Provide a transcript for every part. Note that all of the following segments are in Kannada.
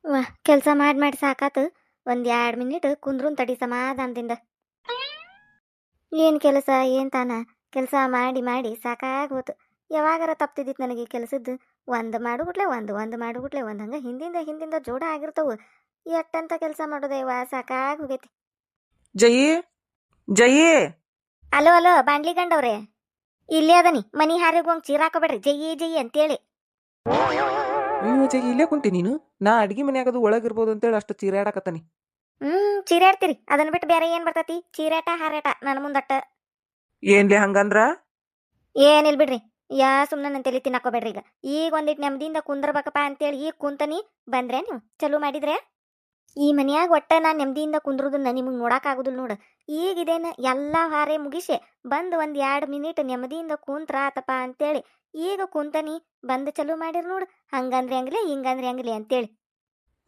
ವಾ ಕೆಲಸ ಮಾಡಿ ಮಾಡಿ ಸಾಕಾತು. ಒಂದು 2 ಮಿನಿಟ್ ಕುಂದ್ರುನ್ ತಡಿ ಸಮಾಧಾನದಿಂದ. ಏನು ಕೆಲಸ ಏನು ತಾನ ಕೆಲಸ ಮಾಡಿ ಮಾಡಿ ಸಾಕಾಗೋತು. ಯಾವಾಗಾರ ತಪ್ತಿದ್ದಿತ್ತು ನನಗೆ ಕೆಲಸದ್ದು. ಒಂದು ಮಾಡುಬಿಟ್ಲೆ ಒಂದು ಮಾಡುಬಿಟ್ಲೆ ಒಂದು ಹಂಗೆ ಹಿಂದಿಂದ ಹಿಂದಿಂದ ಜೋಡ ಆಗಿರ್ತವು. ಎಟ್ಟಂತ ಕೆಲಸ ಮಾಡೋದೇವಾ ಸಾಕಾಗಿ ಹೋಗೈತಿ. ಜಯಿ ಜಯಿ ಅಲೋ ಅಲೋ ಬಾಂಡ್ಲಿ ಗಂಡವ್ರೆ, ಇಲ್ಲೇ ಅದನಿ ಮನಿ ಹಾರಿಗೆ ಹೋಗಿ ಚೀರಾಕೋಬೇಡ್ರಿ ಜಯ್ಯಿ ಜಯ್ಯಿ ಅಂತೇಳಿ. ಅಯ್ಯೋ ಜಯಿ ಇಲ್ಲೇ ಕುಂತಿ ನೀನು. ನಾ ಅಡ್ಗಿ ಮನ್ಯಾಗದು ಒಳಗಿರ್ಬೋದು ಅಂತೇಳಿ ಅಷ್ಟು ಚೀರಾಡಕತ್ತಾನಿ. ಚೀರಾಡ್ತೀರಿ ಅದನ್ನ ಬಿಟ್ಟು ಬೇರೆ ಏನು ಬರ್ತೈತಿ? ಚೀರಾಟ ಹಾರಾಟ ನನ್ನ ಮುಂದಟ್ಟ ಏನ್ಲೇ ಹಂಗಂದ್ರ? ಏನಿಲ್ ಬಿಡ್ರಿ. ಸುಮ್ಮನೆ ನನ್ನ ತಲೆ ತಿನ್ನಾಕೋಬೇಡ್ರಿ. ಈಗ ಒಂದಿಟ್ಟು ನೆಮ್ಮದಿಯಿಂದ ಕುಂದ್ರಬೇಕಪ್ಪ ಅಂತೇಳಿ ಈಗ ಕುಂತನಿ. ಬಂದ್ರೆ ನೀವು ಚಲೋ ಮಾಡಿದ್ರೆ ಈ ಮನ್ಯಾಗ ಒಟ್ಟ ನಾನು ನೆಮ್ಮದಿಯಿಂದ ಕುಂದ್ರದನ್ನ ನಿಮಗೆ ನೋಡಕ್ಕಾಗುದಿಲ್ಲ ನೋಡು. ಈಗ ಇದೇನ ಎಲ್ಲ ಹಾರೆ ಮುಗಿಸಿ ಬಂದು 1-2 ಮಿನಿಟ್ ನೆಮ್ಮದಿಯಿಂದ ಕುಂತ್ರ ಆತಪ್ಪ ಅಂತೇಳಿ ಈಗ ಕುಂತನಿ. ಬಂದು ಚಲೋ ಮಾಡಿರ್ ನೋಡು. ಹಂಗಂದ್ರೆ ಹಂಗ್ಲಿ ಹಿಂಗಂದ್ರೆ ಹಂಗ್ಲಿ ಅಂತೇಳಿ.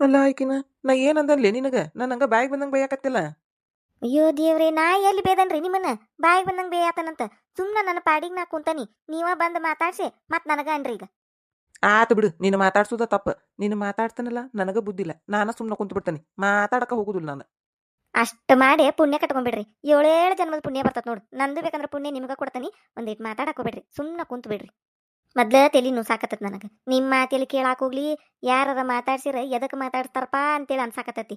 ಅಲ್ಲ ಆಯ್ಕಿನ ನಾ ಏನಂದನ್ಲೇ ನಿನಗ? ನಾನು ಹಂಗ ಬಾಯಿಗೆ ಬಂದಂಗ ಬೈಯಾಕತ್ತಿಲ್ಲ. ಅಯ್ಯೋ ದೇವ್ರೆ, ನಾ ಎಲ್ಲಿ ಬೇದನ್ರಿ ನಿಮ್ಮನ್ನ? ಬಾಯಿಗೆ ಬಂದಂಗೆ ಬೇಯಾತನಂತ ಸುಮ್ಮನೆ ನನ್ನ ಪಾಡಿಗೆ ನಾ ಕುಂತನಿ. ನೀವ ಬಂದು ಮಾತಾಡ್ಸಿ ಮತ್ತೆ ನನಗ ಅನ್ರಿ ಈಗ. ಆತ ಬಿಡು, ನೀನು ಮಾತಾಡ್ಸೋದ ತಪ್ಪ. ನೀನು ಮಾತಾಡ್ತಾನಲ್ಲ ನನಗ ಬುದ್ಧಿಲ್ಲ. ನಾನ ಸುಮ್ಮನೆ ಕುಂತು ಬಿಡ್ತಾನೆ, ಮಾತಾಡಕ ಹೋಗುದಿಲ್ಲ ನಾನು. ಅಷ್ಟು ಮಾಡಿ ಪುಣ್ಯ ಕಟ್ಕೊಂಡ್ಬಿಡ್ರಿ. 7 ಜನ್ಮದ ಪುಣ್ಯ ಬರ್ತದ ನೋಡು. ನಂದು ಬೇಕಂದ್ರೆ ಪುಣ್ಯ ನಿಮ್ಗೆ ಕೊಡ್ತಾನಿ. ಒಂದಿಟ್ಟು ಮಾತಾಡಕೋಬೇಡ್ರಿ, ಸುಮ್ಮನೆ ಕುಂತು ಬಿಡ್ರಿ. ಮೊದ್ಲ ತಲೆ ಸಾಕತ್ತದ ನನಗೆ. ನಿಮ್ಮ ಮಾತೇಲಿ ಕೇಳಾಕ್ ಹೋಗ್ಲಿ ಯಾರದ ಮಾತಾಡ್ಸಿರ ಎದಕ್ಕೆ ಮಾತಾಡ್ತಾರಪ್ಪ ಅಂತೇಳಿ ಅನ್ಸಾಕತ್ತತಿ.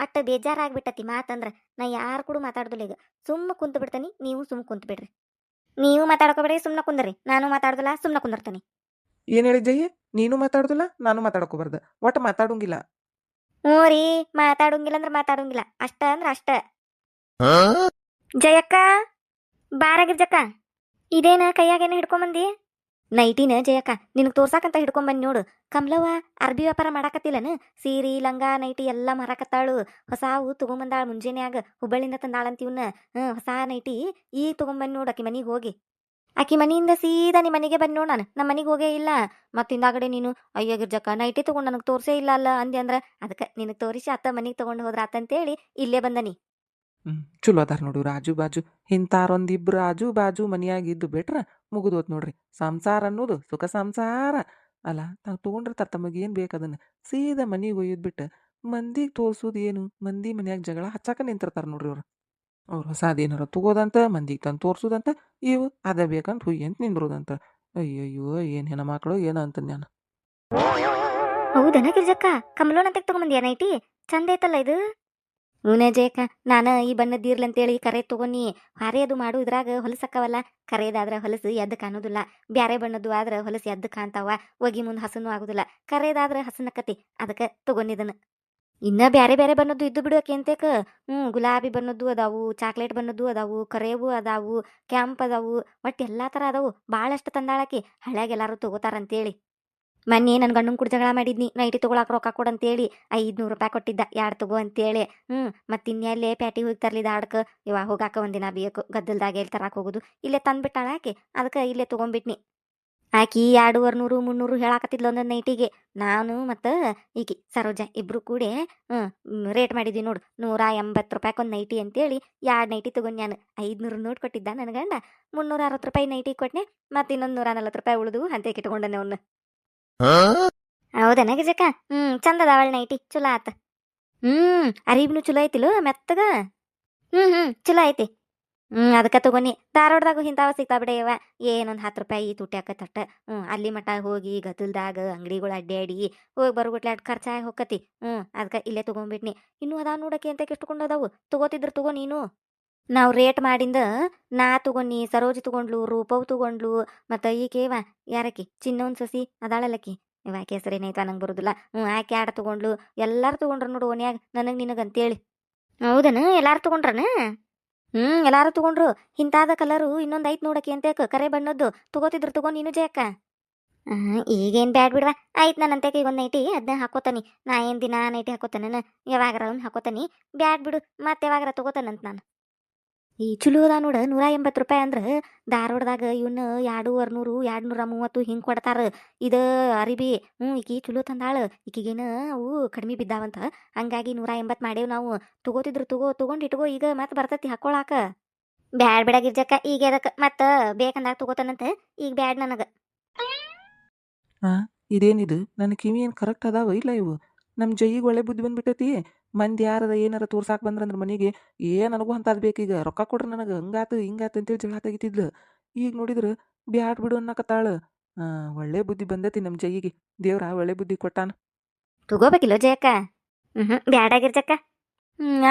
ಅಟ್ಟ ಬೇಜಾರಾಗ್ಬಿಟ್ಟತಿ ಮಾತಂದ್ರ. ನಾ ಯಾರು ಕೂಡ ಮಾತಾಡ್ದಿಲ್ಲ ಈಗ. ಸುಮ್ಮ ಕುಂತು ಬಿಡ್ತಾನಿ, ನೀವು ಸುಮ್ಮ ಕುಂತು ಬಿಡ್ರಿ. ನೀವು ಮಾತಾಡ್ಕೋಬೇಡ್ರಿ, ಸುಮ್ಮನೆ ಕುಂದ್ರಿ. ನಾನು ಮಾತಾಡ್ದಲ್ಲ, ಸುಮ್ಮನೆ ಕುಂದಿರ್ತಾನಿ. ಏನ್ ಹೇಳಿದ್ದಯ್ಯ? ನೀನು ಮಾತಾಡುದಿಲ್ಲ, ನಾನು ಮಾತಾಡಕೋಬಾರ್ದ. ಒಟ್ಟ ಮಾತಾಡಂಗಿಲ್ಲ. ಹ್ಞೂ ರೀ, ಮಾತಾಡಂಗಿಲ್ಲ ಅಂದ್ರೆ ಮಾತಾಡಂಗಿಲ್ಲ. ಅಷ್ಟ ಅಂದ್ರ ಅಷ್ಟ. ಜಯಕ್ಕ, ಬಾರಾಗಿರ್ಜಕ್ಕ. ಇದೇನ ಕೈಯಾಗೇನ ಹಿಡ್ಕೊಂಬಂದಿ? ನೈಟಿನ ಜಯಕ್ಕ ನಿನಗೆ ತೋರ್ಸಾಕಂತ ಹಿಡ್ಕೊಂಬಂದು ನೋಡು. ಕಮಲವ್ವ ಅರ್ಬಿ ವ್ಯಾಪಾರ ಮಾಡಾಕತ್ತಿಲ್ಲನ? ಸೀರಿ ಲಂಗ ನೈಟಿ ಎಲ್ಲ ಮಾರಾಕತ್ತಾಳು. ಹೊಸಾವು ತಗೊಂಬಂದಾಳ ಮುಂಜಾನ್ಯಾಗ. ಹುಬ್ಬಳ್ಳಿಂದ ತಂದಾಳಂತೀವ್ನ. ಹೊಸ ನೈಟಿ ಈಗ ತಗೊಂಬಂದು ನೋಡು. ಆಕಿ ಮನಿಗೆ ಹೋಗಿ ಆಕಿ ಮನಿಯಿಂದ ಸೀದಾ ನಿಮ್ಮ ಮನೆಗೆ ಬಂದು ನೋಡು. ನಮ್ಮ ಮನೆಗೆ ಹೋಗೇ ಇಲ್ಲ. ಮತ್ತಿಂದಾಗಡೆ ನೀನು ಅಯ್ಯ ಗಿರ್ಜಕ್ಕ ನೈಟಿ ತಗೊಂಡು ನನಗೆ ತೋರ್ಸೇ ಇಲ್ಲ ಅಲ್ಲ ಅಂದೆ ಅಂದ್ರೆ ಅದಕ್ಕೆ ನಿನಗೆ ತೋರಿಸಿ ಅತ್ತ ಮನೆಗೆ ತಗೊಂಡು ಹೋದ್ರ ಆತಂತೇಳಿ ಇಲ್ಲೇ ಬಂದನಿ. ಚಲೋ ಅದಾರ ನೋಡು ರಾಜು ಬಾಜು. ಇಂತಾರೊಂದಿಬ್ರು ಆಜು ಬಾಜು ಮನಿಯಾಗಿದ್ದು ಬಿಟ್ರ ಮುಗಿದೋತ್ ನೋಡ್ರಿ. ಸಂಸಾರ ಅನ್ನೋದು ಸುಖ ಸಂಸಾರ ಅಲ್ಲ. ತಾವು ತಗೊಂಡಿರ್ತಾರ ತಮಗೆ ಏನ್ ಬೇಕದನ್ನ ಸೀದಾ ಮನಿಗೆ ಒಯ್ಯೋದ್ ಬಿಟ್ಟು ಮಂದಿಗೆ ತೋರ್ಸೋದು ಏನು? ಮಂದಿ ಮನ್ಯಾಗ ಜಗಳ ಹಚ್ಚಾಕ ನಿಂತಿರ್ತಾರ ನೋಡ್ರಿ ಅವ್ರು ಹೊಸಾದೇನಾರ ತಗೋದಂತ ಮಂದಿಗೆ ತಂದು ತೋರ್ಸೋದಂತ. ಇವು ಅದ ಬೇಕಂತ ಹುಯ್ಯ ಅಂತ ನಿಂದ್ರೋದಂತ. ಅಯ್ಯಯ್ಯೋ ಏನ್ ಹೆಣ್ಮಕ್ಳು ಏನೋ ಅಂತ ನಾನು. ಹೌದನ ಗಿರ್ಜಕ್ಕ? ಕಮಲೋನಂತಕ್ಕೆ ತಗೊಂಬಂದಿಯ ನೈಟಿ? ಚಂದ ಐತಲ್ಲ ಇದು. ಹೂನೇ ಜಯಕ್ಕ, ನಾನು ಈ ಬಣ್ಣದ ಇರ್ಲಂತೇಳಿ ಕರೆ ತಗೊಂಡಿ. ಹಾರೆ ಅದು ಮಾಡು ಇದ್ರಾಗ ಹೊಲಸಕ್ಕವಲ್ಲ. ಕರೆಯದಾದ್ರೆ ಹೊಲಸು ಎದ್ದು ಕಾಣೋದಿಲ್ಲ. ಬ್ಯಾರೆ ಬಣ್ಣದ್ದು ಆದ್ರೆ ಹೊಲಸು ಎದ್ದು ಕಾಣ್ತಾವ. ಒಗಿ ಮುಂದೆ ಹಸನು ಆಗುದಿಲ್ಲ. ಕರೆಯದಾದ್ರೆ ಹಸನಕ್ಕತಿ. ಅದಕ್ಕೆ ತಗೊಂಡಿದ್ದನು. ಇನ್ನ ಬ್ಯಾರೆ ಬ್ಯಾರೆ ಬಣ್ಣದ್ದು ಇದ್ದು ಬಿಡುವಕ್ಕೆ ಅಂತೇಕ. ಗುಲಾಬಿ ಬಣ್ಣದ್ದು ಅದಾವು, ಚಾಕ್ಲೇಟ್ ಬಣ್ಣದ್ದು ಅದಾವು, ಕರೇವು ಅದಾವು, ಕೆಂಪ್ ಅದಾವು. ಒಟ್ಟು ಎಲ್ಲಾ ಥರ ಅದಾವು. ಭಾಳಷ್ಟು ತಂದಾಳಕಿ. ಹಳ್ಯಾಗ ಎಲ್ಲಾರು ತಗೋತಾರಂತೇಳಿ. ಮೊನ್ನೆ ನನ್ನ ಗಂಡನ ಕೂಡ ಜಗಳ ಮಾಡಿದ್ನಿ. ನೈಟಿ ತಗೊಳಕ್ಕೆ ರೊಕ್ಕ ಕೊಡಂತೇಳಿ 500 ರೂಪಾಯಿ ಕೊಟ್ಟಿದ್ದ. 2 ತಗೋ ಅಂತೇಳಿ. ಮತ್ತೆ ಇನ್ಯಲ್ಲೇ ಪ್ಯಾಟಿ ಹೋಗಿ ತರ್ಲಿದ ಆಡ್ಕ. ಇವಾಗ ಹೋಗಾಕ ಒಂದಿನ ಬೇಕು. ಗದ್ದಲ್ದಾಗ ಎಲ್ಲಿ ತರಕ್ಕೆ ಹೋಗುದು. ಇಲ್ಲೇ ತಂದ್ಬಿಟ್ಟಾಳ ಆಕೆ. ಅದಕ್ಕೆ ಇಲ್ಲೇ ತಗೊಂಡ್ಬಿಟ್ನಿ. ಆಕಿ 200 300 ಹೇಳಾಕತ್ತಿದ್ಲು ಒಂದೊಂದು ನೈಟಿಗೆ. ನಾನು ಮತ್ತು ಈಕಿ ಸರೋಜ ಇಬ್ರು ಕೂಡಿ ರೇಟ್ ಮಾಡಿದ್ವಿ ನೋಡು. 180 ರೂಪಾಯಿ ಒಂದು ನೈಟಿ ಅಂತೇಳಿ 2 ನೈಟಿ ತಗೊಂಡು ನಾನು 500 ನೋಟ್ ಕೊಟ್ಟಿದ್ದ ನನ್ನ ಗಂಡ. 360 ರೂಪಾಯಿ ನೈಟಿ ಕೊಟ್ಟನೆ. ಮತ್ತೆ ಇನ್ನೊಂದು 140 ರೂಪಾಯಿ ಉಳಿದು ಅಂತ ಇಟ್ಕೊಂಡನೆ ಅವನ್ನ. ಹೌದನ ಗಿಜಕ್ಕ? ಚಂದ ಅದಾವಳ ನೈಟಿ. ಚಲೋ ಆತ. ಅರಿಬ್ನು ಚಲೋ ಐತಿಲು ಮೆತ್ತಗ. ಚಲೋ ಐತಿ. ಅದಕ್ಕೆ ತಗೊನಿ. ಧಾರವಾಡದಾಗ ಇಂಥವ ಸಿಗ್ತಾವ ಬಿಡೆಯವ. ಏನೊಂದು 10 ರೂಪಾಯಿ ತುಟ್ಟಿ ಆಕತ್ತಟ್ಟ. ಅಲ್ಲಿ ಮಠ ಹೋಗಿ ಗದ್ದಲ್ದಾಗ ಅಂಗಡಿಗಳು ಅಡ್ಡಾಡಿ ಹೋಗಿ ಬರೋಗುಟ್ಲೆ ಅಟ್ ಖರ್ಚಾಗಿ ಹೋಗತಿ. ಅದಕ್ಕೆ ಇಲ್ಲೇ ತಗೊಂಡ್ಬಿಟ್ನಿ. ಇನ್ನೂ ಅದಾವ ನೋಡಕ್ಕೆ ಅಂತ ಎಷ್ಟುಕೊಂಡು ಅದಾವು. ತಗೋತಿದ್ರು ತಗೋ ನೀನು. ನಾವು ರೇಟ್ ಮಾಡಿಂದ ನಾ ತಗೊಂಡಿ, ಸರೋಜಿ ತಗೊಂಡ್ಲು, ರೂಪವ್ ತಗೊಂಡ್ಲು, ಮತ್ತು ಈಕೇವ ಯಾರಕ್ಕಿ ಚಿನ್ನೊಂದು ಸಸಿ ಅದಾಳಲ್ಲಕ್ಕಿ. ಇವ ಆಕೆ ಹೆಸರೇನಾಯ್ತು ನಂಗೆ ಬರೋದಿಲ್ಲ. ಆಕೆ ಆಡ ತಗೊಂಡ್ಲು. ಎಲ್ಲಾರು ತಗೊಂಡ್ರು ನೋಡು ಓನ್ಯಾಗ ನನಗೆ ನಿನಗಂತೇಳಿ. ಹೌದನ? ಎಲ್ಲಾರು ತಗೊಂಡ್ರನ? ಎಲ್ಲಾರು ತಗೊಂಡ್ರು. ಇಂತಾದ ಕಲರು ಇನ್ನೊಂದು ಐತ್ ನೋಡಕ್ಕೆ ಅಂತ ಕರೆ ಬಣ್ಣದ್ದು ತಗೋತಿದ್ರು ತಗೋ ನೀನು ಜಯಕ್ಕ. ಈಗೇನು ಬ್ಯಾಡ್ ಬಿಡ್ವಾ. ಆಯ್ತು ನಾನು ಅಂತೆಕ ಈಗ ಒಂದು ನೈಟಿ ಅದನ್ನ ಹಾಕೋತಾನಿ. ನಾ ಏನು ದಿನ ನೈಟಿ ಹಾಕೋತಾನ? ಯಾವಾಗಾರ ಒಂದು ಹಾಕೋತಾನಿ. ಬ್ಯಾಡ್ ಬಿಡು, ಮತ್ತೆ ಯಾವಾಗಾರ ತಗೋತಾನಂತ ನಾನು. ಈ ಚಲೋ ಅದ ನೋಡು. 180 ರೂಪಾಯಿ ಅಂದ್ರೆ ಧಾರವಾಡದಾಗ ಇವನ್ನ 200 230 ಹಿಂಗೆ ಕೊಡ್ತಾರ. ಇದು ಅರಿಬಿ. ಈಕಿ ಚಲೋ ತಂದಾಳ. ಈಕಿಗೇನ ಅವು ಕಡಿಮೆ ಬಿದ್ದಾವಂತ. ಹಂಗಾಗಿ 180 ಮಾಡೇವು ನಾವು. ತಗೋತಿದ್ರು ತಗೊಂಡು ಇಟ್ಕೋ. ಈಗ ಮತ್ತೆ ಬರ್ತೈತಿ ಹಾಕೊಳಾಕ. ಬ್ಯಾಡ್ ಬಿಡ ಗಿರ್ಜಕ್ಕ, ಈಗ ಅದಕ್ಕೆ ಮತ್ತೆ ಬೇಕಂದಾಗ ತಗೋತಾನಂತ. ಈಗ ಬ್ಯಾಡ್ ನನಗೆ. ಇದೇನಿದು? ನನ್ನ ಕಿವಿ ಏನು ಕರೆಕ್ಟ್ ಅದಾವ ಇಲ್ಲ ಇವು? ನಮ್ಮ ಜೈಗೆ ಒಳ್ಳೆ ಬುದ್ಧಿ ಬಂದ್ಬಿಟ್ಟೈತಿ. ಮಂದಿ ಯಾರದ ಏನಾರ ತೋರ್ಸಾಕ್ ಬಂದ್ರಂದ್ರ ಮನೆಗೆ ನನಗೂ ಅಂಥದ್ದು ಬೇಕೀಗ, ರೊಕ್ಕ ಕೊಡ್ರಿ ನನಗೆ, ಹಂಗಾತು ಹಿಂಗಾತು ಅಂತೇಳಿ ಜಗಳ ತೆಗಿತಿದ್ಲು. ಈಗ ನೋಡಿದ್ರೆ ಬ್ಯಾಡ್ ಬಿಡು ಅನ್ನಕತ್ತಾಳ. ಒಳ್ಳೆ ಬುದ್ಧಿ ಬಂದೈತಿ ನಮ್ಮ ಜೈಗೆ, ದೇವ್ರ ಒಳ್ಳೆ ಬುದ್ಧಿ ಕೊಟ್ಟಾನ. ತಗೋಬೇಕಿಲ್ಲ ಜಯಕ್ಕ? ಬ್ಯಾಡಾಗಿರ್ ಜಕ್ಕ.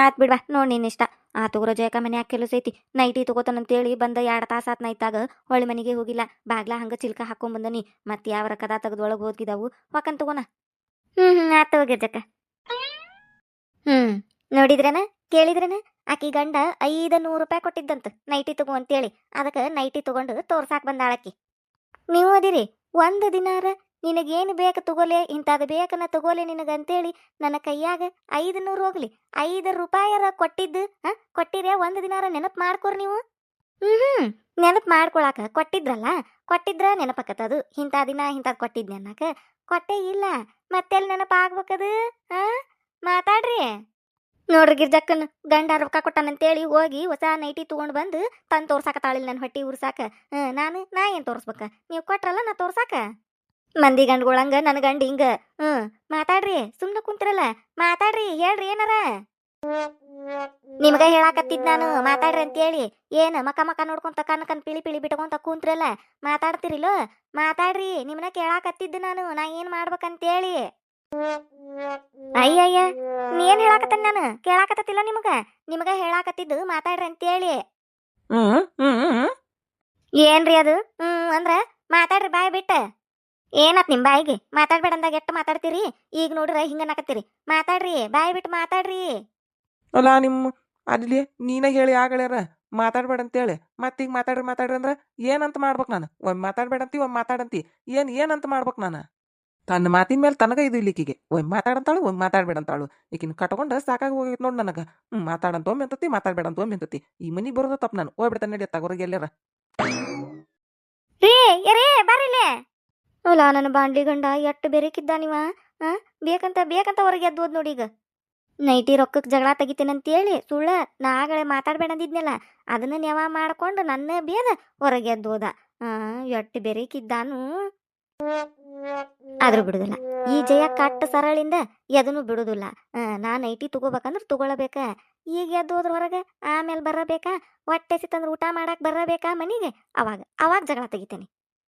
ಆತ್ ಬಿಡ್ವಾ, ನೋಡಿ ನಿನ್ನ ಇಷ್ಟ. ಆ ತಗೋರೋ ಜಯಕ್ಕ, ಮನ್ಯಾಗ ಕೆಲಸ ಐತಿ. ನೈಟಿ ತಗೋತಾನಂತೇಳಿ ಬಂದ 2 ತಾಸು ಆತ್ ನೈತಾಗ ಹೊಳ್ಳಿ ಮನೆಗೆ ಹೋಗಿಲ್ಲ. ಬಾಗ್ಲ ಹಂಗ ಚಿಲ್ಕ ಹಾಕೊಂಬಂದನಿ. ಮತ್ತೆ ಯಾವರ ಕದ ತೆಗೆದು ಒಳಗೆ ಹೋಗಿದಾವು ಹೊಕ್ಕನ್ ತಗೋನ. ಆತ್ ತಗೋಗಿರ್ ಜಕ್ಕ. ನೋಡಿದ್ರನ, ಕೇಳಿದ್ರನ, ಆಕಿ ಗಂಡ 500 ರೂಪಾಯಿ ಕೊಟ್ಟಿದ್ದಂತ ನೈಟಿ ತಗೋ ಅಂತೇಳಿ. ಅದಕ್ಕೆ ನೈಟಿ ತಗೊಂಡು ತೋರ್ಸಾಕ್ ಬಂದಾಳಕಿ. ನೀವು ಅದಿರಿ, ಒಂದು ದಿನಾರ ನಿನಗೇನು ಬೇಕು ತಗೋಲೆ, ಇಂಥದ್ದು ಬೇಕನ್ನ ತಗೋಲೆ ನಿನಗಂತೇಳಿ ನನ್ನ ಕೈಯಾಗ 500 ಹೋಗ್ಲಿ 5 ರೂಪಾಯರ ಕೊಟ್ಟಿದ್ದು ಕೊಟ್ಟಿರೇ ಒಂದು ದಿನಾರ ನೆನಪು ಮಾಡ್ಕೊರಿ ನೀವು. ನೆನಪು ಮಾಡ್ಕೊಳಕ ಕೊಟ್ಟಿದ್ರಲ್ಲ, ಕೊಟ್ಟಿದ್ರ ನೆನಪಕ್ಕತ್ತದು. ಇಂಥ ದಿನ ಇಂಥದ್ದು ಕೊಟ್ಟಿದ್ನಿ ಅನ್ನಕ ಕೊಟ್ಟೇ ಇಲ್ಲ, ಮತ್ತೆಲ್ಲಿ ನೆನಪಾಗ್ಬೇಕದು? ಮಾತಾಡ್ರಿ. ನೋಡ್ರಿ ಗಿರ್ಜಕ್ಕನ್ ಗಂಡ ರೊಕ್ಕ ಕೊಟ್ಟಾನಂತೇಳಿ ಹೋಗಿ ಹೊಸ ನೈಟಿ ತಗೊಂಡು ಬಂದು ತಂದು ತೋರ್ಸಾಕತ್ತಾಳಿಲ್ಲ ನನ್ನ ಹೊಟ್ಟಿ ಉರ್ಸಾಕ. ನಾ ಏನು ತೋರ್ಸ್ಬೇಕ? ನೀವು ಕೊಟ್ರಲ್ಲ ನಾ ತೋರ್ಸಾಕ. ಮಂದಿ ಗಂಡ್ಗೊಳಂಗ ನನ್ನ ಗಂಡ ಹಿಂಗ. ಮಾತಾಡ್ರಿ, ಸುಮ್ಮನೆ ಕುಂತಿರಲ್ಲ, ಮಾತಾಡ್ರಿ, ಹೇಳ್ರಿ ಏನಾರ. ನಿಮ್ಗ ಹೇಳಾಕತ್ತಿದ್ ನಾನು ಮಾತಾಡ್ರಿ ಅಂತೇಳಿ. ಏನ್ ಮಕ ನೋಡ್ಕೊಂತ ಕಣ್ ಪಿಳಿ ಬಿಟ್ಕೊಂತ ಕುಂತ್ರಲ್ಲ, ಮಾತಾಡ್ತಿರಿಲ್ಲೋ? ಮಾತಾಡ್ರಿ, ನಿಮ್ನ ಕೇಳಾಕತ್ತಿದ್ದು ನಾನು, ನಾ ಏನ್ ಮಾಡ್ಬೇಕಂತೇಳಿ. ಅಯ್ಯಯ್ಯ, ನೀನ್ ಹೇಳಾಕತ್ತ? ನಾನು ಕೇಳಾಕತ್ತಿಲ್ಲ ನಿಮ್ಗ ಹೇಳಾಕತ್ತಿದ್ದು ಮಾತಾಡ್ರಿ ಅಂತೇಳಿ. ಏನ್ರಿ ಅದು ಅಂದ್ರ ಮಾತಾಡ್ರಿ ಬಾಯ್ ಬಿಟ್ಟ. ಏನತ್ ನಿಮ್ ಬಾಯಿಗೆ? ಮಾತಾಡ್ಬೇಡ ಅಂದಾಗ ಎಟ್ಟು ಮಾತಾಡ್ತೀರಿ? ಈಗ ನೋಡ್ರ ಹಿಂಗ ನಾಕತ್ತೀರಿ. ಮಾತಾಡ್ರಿ, ಬಾಯ್ ಬಿಟ್ಟು ಮಾತಾಡ್ರಿ. ಅಲ್ಲ ನಿಮ್ಮ ಅಲ್ಲಿ ನೀನ ಹೇಳಿ ಆಗಳಾರ ಮಾತಾಡ್ಬೇಡ ಅಂತೇಳಿ, ಮತ್ತೀಗ ಮಾತಾಡ್ರಿ ಅಂದ್ರೆ ಏನಂತ ಮಾಡ್ಬೇಕು ನಾನು? ಒಮ್ಮೆ ಮಾತಾಡ್ಬೇಡಂತಿ, ಒಮ್ಮೆ ಮಾತಾಡಂತಿ, ಏನಂತ ಮಾಡ್ಬೇಕು ನಾನು? ತನ್ನ ಮಾತಿನ ಮೇಲೆ ತನಗ ಇದು ಇಲ್ಲಿಕಿಗೆ ಒಮ್ಮೆ ಮಾತಾಡಂತಾಳು, ಒಮ್ಮೆ ಮಾತಾಡ್ಬೇಡಂತಾಳು. ಈಕಿನ ಕಟ್ಕೊಂಡು ಸಾಕಾಗಿ ಹೋಗಿತ್ತು ನೋಡಿ ನನಗೆ. ಮಾತಾಡಂತ ಒಮ್ಮೆ ಎಂತತಿ, ಮಾತಾಡ್ಬೇಡಂತ ಒಮ್ಮೆ ಎಂತತಿ. ಈ ಮನಿಗೆ ಬರೋದ ತಪ್ಪು. ನಾನು ಹೋಗ್ಬಿಡ್ತಾನೆ ನಡಿಯತ್ತ ಹೊರಗೆ ಎಲ್ಲಾರ. ರೇ ಬರ್ರಿಲ್ಲೇ. ಅಲ್ಲ ನನ್ನ ಬಾಂಡ್ಲಿ ಗಂಡ ಎಟ್ಟು ಬೆರೇಕಿದ್ದ ನೀವ. ಬೇಕಂತ ಹೊರಗೆ ಎದ್ದು ಹೋದ್ ನೋಡಿ. ಈಗ ನೈಟಿ ರೊಕ್ಕಕ್ಕೆ ಜಗಳ ತೆಗಿತೇನಂತೇಳಿ ಸುಳ್ಳ ನಾಗಳೆ ಮಾತಾಡ್ಬೇಡ ಅಂದಿದ್ನಲ್ಲ, ಅದನ್ನ ನೆವ ಮಾಡ್ಕೊಂಡು ನನ್ನ ಬೇದ ಹೊರಗೆ ಎದ್ದು ಹೋದ. ಎಟ್ಟು ಬೆರೇಕಿದ್ದಾನು. ಆದ್ರೂ ಬಿಡುದಿಲ್ಲ ಈ ಜಯ, ಕಟ್ಟ ಸರಳಿಂದ ಎದನು ಬಿಡುದಿಲ್ಲ. ನಾ ನೈಟಿ ತಗೋಬೇಕಂದ್ರೆ ತಗೊಳ್ಬೇಕ. ಈಗ ಎದ್ದು ಹೋದ್ರ ಹೊರಗೆ, ಆಮೇಲೆ ಬರಬೇಕಾ? ಹೊಟ್ಟೆ ಸಿತ್ತಂದ್ರೆ ಊಟ ಮಾಡಕ್ ಬರಬೇಕಾ ಮನಿಗೆ? ಅವಾಗ ಜಗಳ ತೆಗಿತೇನೆ.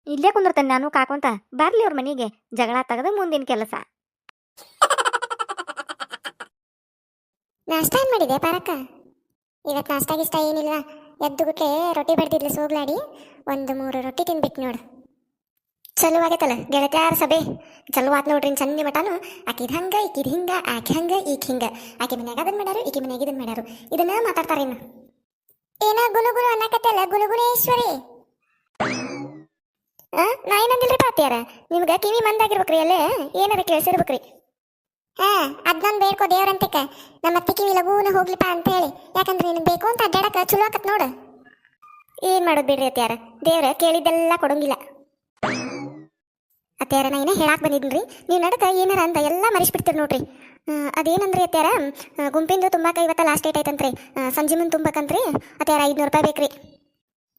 ಇಲ್ಲೇ ಕುಂದಿರ್ತೇನೆ ನಾನು ಕಾಕೊಂತ. ಬರ್ಲಿ ಅವ್ರ ಮನಿಗೆ, ಜಗಳ ತೆಗೆದ ಮುಂದಿನ ಕೆಲಸ. ನಾಷ್ಟ ಏನ್ ಮಾಡಿದೆ ಪಾರಕ್ಕ? ಇವತ್ತು ನಾಷ್ಟಾಗಿಷ್ಟ ಏನಿಲ್ವಾ? ಎದ್ದುಬಿಟ್ಟೆ ರೊಟ್ಟಿ ಬಡ್ದಿದ್ಲು ಸೋಗ್ಲಾಡಿ. 1-3 ರೊಟ್ಟಿ ತಿನ್ಬಿಟ್ಟು ನೋಡು. ಚಲೋ ಆಗೈತಲ್ಲ ಗೆಳತ್ಯಾರ ಸಭೆ. ಚಲೋ ಆತ್ ನೋಡ್ರಿ. ಚಂದಿ ಮಟಾನು ಆಕಿದ್ ಹಂಗ ಈಕಿದ್ ಹಿಂಗ, ಆಕೆ ಹಂಗ ಈಕ್ ಹಿಂಗ, ಆಕೆ ಮನ್ಯಾಗ ಅದನ್ನ ಮಾಡ್ಯಾರು, ಈಕೆ ಮನ್ಯಾಗ ಇದನ್ನ ಮಾಡ್ಯಾರು, ಇದನ್ನ ಮಾತಾಡ್ತಾರ. ಇನ್ನು ಏನ ಗುನುಗುನು ಅನ್ನಕತ್ತಲ್ಲ, ಗುನುಗುಣೇಶ್ವರಿ. ನಾ ಏನಂದಿಲ್ರಿ ಪಾತಿಯಾರ, ನಿಮ್ಗ ಕಿವಿ ಮಂದಾಗಿರ್ಬೇಕ್ರಿ, ಅಲ್ಲೇ ಏನಾರ ಕೇಳಿಸಿರ್ಬೇಕ್ರಿ. ಅದ್ನೊಂದು ಬೇಡ್ಕೋ ದೇವ್ರಂತಕ್ಕ, ನಮ್ಮ ಅತ್ತೆ ಕಿವಿ ಲಗೂನ ಹೋಗ್ಲಿಪ್ಪ ಅಂತ ಹೇಳಿ. ಯಾಕಂದ್ರೆ ನಿನಗೆ ಬೇಕು ಅಂತ ಅಡ್ಡಾಡಕ ಚಲೋ ಆಕತ್ ನೋಡು. ಏನ್ ಮಾಡೋದು ಬಿಡ್ರಿ ಅತ್ಯಾರ, ದೇವ್ರ ಕೇಳಿದ್ದೆಲ್ಲ ಕೊಡಂಗಿಲ್ಲ. ಅತ್ಯಾರ ನಾ ಏನೇ ಹೇಳಾಕ್ ಬಂದಿದ್ರಿ, ನೀವು ನಡಕ ಏನಾರ ಅಂತ ಎಲ್ಲ ಮರಿಸ್ಬಿಡ್ತೀರಿ ನೋಡ್ರಿ. ಅದೇನಂದ್ರಿ ಅತ್ಯಾರ, ಗುಂಪಿಂದು ತುಂಬಾಕ ಇವತ್ತ ಲಾಸ್ಟ್ ಡೇಟ್ ಐತಂತ್ರಿ. ಸಂಜೆ ಮುಂದೆ ತುಂಬಕಂತ್ರಿ ಅತ್ಯಾರ 500 ರೂಪಾಯಿ ಬೇಕ್ರಿ.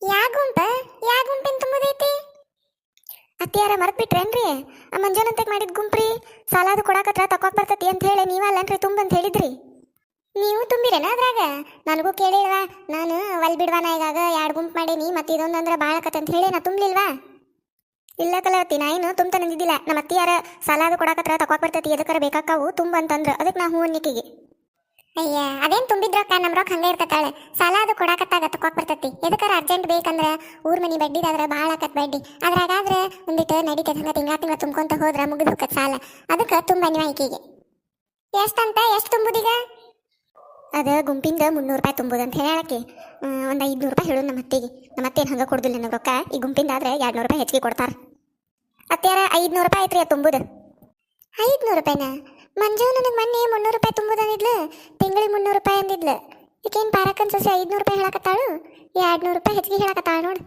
ಯಾ ಗುಂಪಿನ ತುಂಬದೈತಿ ಅತ್ಯಾರ? ಮರ್ತ್ಬಿಟ್ರೇನ್ರಿ? ಮಂಜಾನಂತಕ್ಕೆ ಮಾಡಿದ ಗುಂಪ್ರಿ, ಸಾಲಾದು ಕೊಡಾಕತ್ರ ತಕೋಕ್ ಬರ್ತತಿ ಅಂತ ಹೇಳಿ ನೀವಲ್ಲನ್ರಿ ತುಂಬಂತ ಹೇಳಿದ್ರಿ. ನೀವು ತುಂಬಿರೇನ ಅದ್ರಾಗ? ನನಗೂ ಕೇಳಿಲ್ವ. ನಾನು ಒಲ್ ಬಿಡ್ವಾನ ಈಗಾಗ 2 ಗುಂಪು ಮಾಡೀನಿ, ಮತ್ತೆ ಇದೊಂದಂದ್ರೆ ಭಾಳ ಆಕತ್ತಂತ ಹೇಳಿ ನಾ ತುಂಬಲಿಲ್ವಾ? ಇಲ್ಲ ಕಲವತ್ತಿ, ನಾ ಏನು ತುಂಬ ನಂದಿದ್ದಿಲ್ಲ. ನಮ್ಮ ಅತ್ತಿಯಾರ ಸಾಲಾದು ಕೊಡಾಕತ್ರ ತಕೋಕ್ ಬರ್ತತಿ, ಎದಕ್ಕರ ಬೇಕಾಕಾವು ತುಂಬಂತಂದ್ರೆ ಅದಕ್ಕೆ ನಾ ಹೂ ಅನ್ನಿಕಿಗೆ. ಅಯ್ಯ, ಅದೇನು ತುಂಬಿದ್ರೊಕ್ಕ ನಮ್ಮ ರೊಕ್ಕ ಹಂಗೆ ಇರ್ತತಾಳೆ. ಸಾಲ ಅದು ಕೊಡಾಕತ್ತಾಗ ತಕೋಕ್ ಬರ್ತತಿ, ಎದಕ್ಕಾರ ಅರ್ಜೆಂಟ್ ಬೇಕಂದ್ರೆ ಊರ್ ಮನಿ ಬಡ್ಡಿದಾದ್ರೆ ಭಾಳ ಆಕತ್ ಬಡ್ಡಿ. ಅದ್ರಾಗಾದ್ರೆ ಒಂದಿಟ್ಟು ನಡೀತದ, ಹಂಗೆ ತಿಂಗಳ ತುಂಬ್ಕೊಂತ ಹೋದ್ರೆ ಮುಗಿದು ಹೋಗತ್ ಸಾಲ. ಅದಕ್ಕೆ ತುಂಬ ನಿವಾಯಿಕೆಗೆ. ಎಷ್ಟು ತುಂಬುದೀಗ? ಅದು ಗುಂಪಿಂದ 300 ರೂಪಾಯಿ ತುಂಬುದಂತ ಹೇಳಕ್ಕೆ. ಒಂದು 500 ರೂಪಾಯಿ ಹೇಳು ನಮ್ಮ ಅತ್ತಿಗೆ. ನಮ್ಮ ಅತ್ತೇನು ಹಂಗೆ ಕೊಡುದಿಲ್ಲ ನನಗೆ ರೊಕ್ಕ. ಈ ಗುಂಪಿಂದ ಆದ್ರೆ 200 ರೂಪಾಯಿ ಹೆಚ್ಚಿಗೆ ಕೊಡ್ತಾರೆ. ಅತ್ಯಾರ 500 ರೂಪಾಯಿ ಐತ್ರಿ ಅದು ತುಂಬುದು. 500 ರೂಪಾಯಿನ? ಮಂಜು ನನಗೆ ಮೊನ್ನೆ 300 ರೂಪಾಯಿ ತುಂಬುದಂದಿದ್ಲು, ತಿಂಗಳಿಗೆ 300 ರೂಪಾಯಿ ಅಂದಿದ್ಲು. ಈಕೇನು ಪಾರಕ್ಕನ್ ಸೊಸೆ 500 ರೂಪಾಯಿ ಹೇಳಕತ್ತಾಳು, 200 ರೂಪಾಯಿ ಹೆಚ್ಚಿಗೆ ಹೇಳಕತ್ತಾಳು ನೋಡು.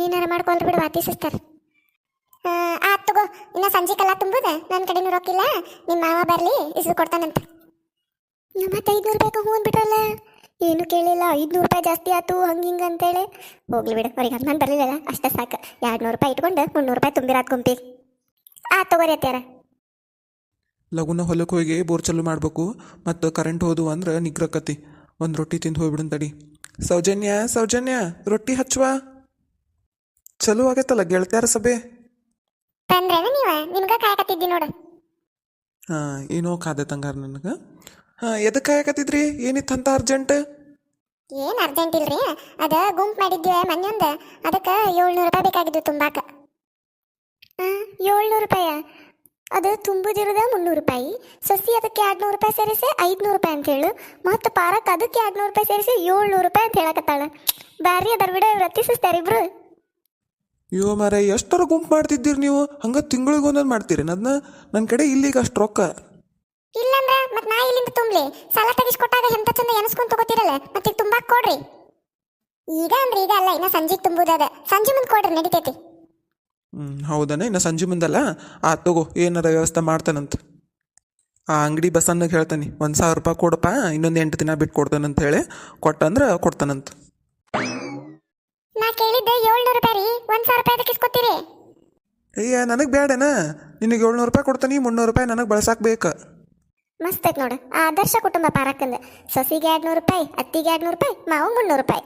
ಏನಾರ ಮಾಡ್ಕೊಳ್ರಿ ಬಿಡು, ವಾತಿ ಸಿಸ್ಟರ್. ಆತ್ ತಗೋ, ಇನ್ನು ಸಂಜೆ ಕಲ್ಲ ತುಂಬುದ. ನನ್ನ ಕಡೆನೂ ರೊಕ್ಕಿಲ್ಲ, ನಿಮ್ಮ ಮಾವ ಬರಲಿ ಇಸ್ದು ಕೊಡ್ತಾನಂತ. ಮತ್ತೆ 500 ರೂಪಾಯಿ ಹೂ ಅಂದ್ಬಿಟ್ರಲ್ಲ, ಏನು ಕೇಳಿಲ್ಲ. 500 ರೂಪಾಯಿ ಜಾಸ್ತಿ ಆಯ್ತು ಹಂಗೆ ಹಿಂಗೆ ಅಂತೇಳಿ. ಹೋಗ್ಲಿ ಬಿಡು, ಅವ್ರಿಗೆ ಹನುಮಾನ್ ಬರಲಿಲ್ಲ ಅಷ್ಟೇ ಸಾಕು. 200 ರೂಪಾಯಿ ಇಟ್ಕೊಂಡು 300 ರೂಪಾಯಿ ತುಂಬಿರಾತ್ ಗುಂಪಿಗೆ. ತಗೋರಿ ಅತ್ಯಾರ. ಲಗುನ ಹೊಲಕ್ಕೆ ಹೋಗಿ ಬೋರ್ ಚಾಲು ಮಾಡಬೇಕು ಮತ್ತು ಕರೆಂಟ್ ಹೋದು ಅಂದ್ರೆ ನಿಗ್ರಕತಿ. ಒಂದು ರೊಟ್ಟಿ ತಿಂದು ಹೋಗ್ಬಿಡನ್ ತಡಿ. ಸೌಜನ್ಯ ಸೌಜನ್ಯ ರೊಟ್ಟಿ ಹಚ್ಚುವ. ಚಲೋ ಆಗೈತಲ್ಲ ಗೆಳತ್ಯಾರ ಸಭೆ. ಬಂದ್ರೇನ ನೀವ ನಿಮ್ಗ ಕಾಯಕತ್ತಿದ್ದಿ ನೋಡು. ಹಾಂ ಏನೋ ಕಾದೈತಂಗಾರ ನನಗೆ. ಹಾಂ ಎದಕ್ಕೆ ಕಾಯಕತ್ತಿದ್ರಿ? ಏನಿತ್ತು ಅಂತ ಅರ್ಜೆಂಟ್? ಏನ್ ಅರ್ಜೆಂಟ್ ಇಲ್ರಿ, ಅದ ಗುಂಪು ಮಾಡಿದ್ವಿ ಮನ್ಯೊಂದ, ಅದಕ್ಕೆ 700 ರೂಪಾಯಿ ಬೇಕಾಗಿದ್ವು ತುಂಬಾಕ. 700 ರೂಪಾಯಿ? ಅದು ತುಂಬುದಿರೋದ 300 ರೂಪಾಯಿ, ಸಸಿ ಅದಕ್ಕೆ 200 ರೂಪಾಯಿ ಸೇರಿಸಿ 500 ರೂಪಾಯಿ ಅಂತ ಹೇಳು, ಮತ್ತು ಪಾರಕ್ ಅದಕ್ಕೆ 200 ರೂಪಾಯಿ ಸೇರಿಸಿ 700 ರೂಪಾಯಿ ಅಂತ ಹೇಳಕತ್ತಾಳ. ಬಾರಿ ಅದರ ಬಿಡ ಇವ್ರು ರತಿಸಿಸ್ತಾರಿಬ್ರು. ಅಯ್ಯೋ ಮಾರ ಎಷ್ಟರ ಗುಂಪು ಮಾಡ್ತಿದ್ದೀರಿ ನೀವು? ಹಂಗೆ ತಿಂಗಳಿಗೆ ಒಂದೊಂದು ಮಾಡ್ತೀರಿ ಅದನ್ನ? ನನ್ನ ಕಡೆ ಇಲ್ಲಿಗ ಅಷ್ಟು ರೊಕ್ಕ. ಇಲ್ಲಂದ್ರ ಮತ್ ನಾ ಇಲ್ಲಿಂದ ತುಂಬಲಿ? ಸಾಲ ತೆಗಿಸ್ಕೊಟ್ಟಾಗ ಎಂತ ಚಂದ ಎನಸ್ಕೊಂಡ್ ತಗೋತಿರಲ್ಲ, ಮತ್ತೆ ತುಂಬಾಕ್ ಕೊಡ್ರಿ. ಈಗ ಅಂದ್ರೆ ಈಗ ಅಲ್ಲ, ಇನ್ನ ಸಂಜೆಗೆ ತುಂಬುದದ, ಸಂಜೆ ಮುಂದೆ ಕೊಡ್ರಿ ನಡಿತೈತಿ. ಹೌದಾನೆ, ಇನ್ನು ಸಂಜೆ ಮುಂದಲ್ಲ. ತಗೋ ಏನಾರ ವ್ಯವಸ್ಥೆ ಮಾಡ್ತಾನಂತ. ಆ ಅಂಗಡಿ ಬಸನ್ನಗೆ ಹೇಳ್ತಾನೆ 1000 ರೂಪಾಯಿ ಕೊಡಪ್ಪ, ಇನ್ನೊಂದು 8 ದಿನ ಬಿಟ್ಟು ಕೊಡ್ತಾನಂತ ಹೇಳಿ. ಕೊಟ್ಟಂದ್ರೆ ಕೊಡ್ತಾನಂತ. ನಾ ಕೇಳಿದ್ದೆ 700 ರೂಪಾಯಿ ರೀ, 1000 ರೂಪಾಯಿ ಅದಕ್ಕೆ ಇಸ್ಕೊತೀರಿ? ಅಯ್ಯ ನನಗೆ ಬೇಡನ, ನಿನಗೆ 700 ರೂಪಾಯಿ ಕೊಡ್ತಾನೆ, 300 ರೂಪಾಯಿ ನನಗೆ ಬಳಸಾಕ್ ಬೇಕು. ಮಸ್ತ್ ಐತ್ ನೋಡು ಆ ಆದರ್ಶ ಕುಟುಂಬ ಪಾರಕ್ಕಂದ. ಸೊಸಿಗೆ 200 ರೂಪಾಯಿ, ಅತ್ತಿಗೆ 200 ರೂಪಾಯಿ, ಮಾವು 300 ರೂಪಾಯಿ.